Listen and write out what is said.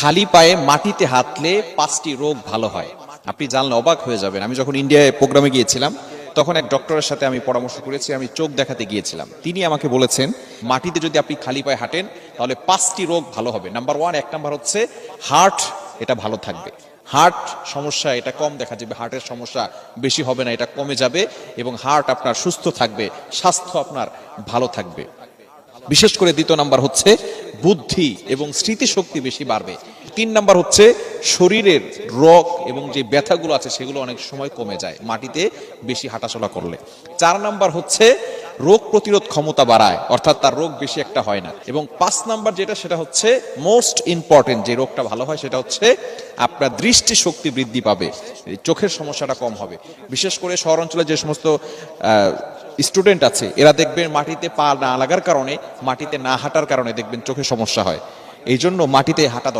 খালি পায়ে মাটিতে হাঁটলে 5টি রোগ ভালো হয়। আপনি জানলে অবাক হয়ে যাবেন। আমি যখন ইন্ডিয়ায় প্রোগ্রামে গিয়েছিলাম তখন এক ডক্টরের সাথে আমি পরামর্শ করেছি, আমি চোখ দেখাতে গিয়েছিলাম। তিনি আমাকে বলেছেন মাটিতে যদি আপনি খালি পায়ে হাঁটেন তাহলে 5টি রোগ ভালো হবে। নাম্বার 1, এক নাম্বার হচ্ছে হার্ট, এটা ভালো থাকবে। হার্ট সমস্যা এটা কম দেখা যাবে, হার্টের সমস্যা বেশি হবে না, এটা কমে যাবে এবং হার্ট আপনার সুস্থ থাকবে, স্বাস্থ্য আপনার ভালো থাকবে। বিশেষ করে দ্বিতীয় নাম্বার হচ্ছে বুদ্ধি এবং স্মৃতিশক্তি বেশি বাড়বে। 3 নাম্বার হচ্ছে শরীরের রোগ এবং যে ব্যথাগুলো আছে সেগুলো অনেক সময় কমে যায় মাটিতে বেশি হাঁটাচলা করলে। 4 নাম্বার হচ্ছে রোগ প্রতিরোধ ক্ষমতা বাড়ায়, অর্থাৎ তার রোগ বেশি একটা হয় না। এবং 5 নাম্বার যেটা, সেটা হচ্ছে মোস্ট ইম্পর্টেন্ট, যে রোগটা ভালো হয় সেটা হচ্ছে আপনার দৃষ্টি শক্তি বৃদ্ধি পাবে, চোখের সমস্যাটা কম হবে। বিশেষ করে শহর অঞ্চলে যে সমস্ত স্টুডেন্ট আছে এরা দেখবেন মাটিতে পা না লাগার কারণে, মাটিতে না হাঁটার কারণে দেখবেন চোখে সমস্যা হয়। এই জন্য মাটিতে হাঁটা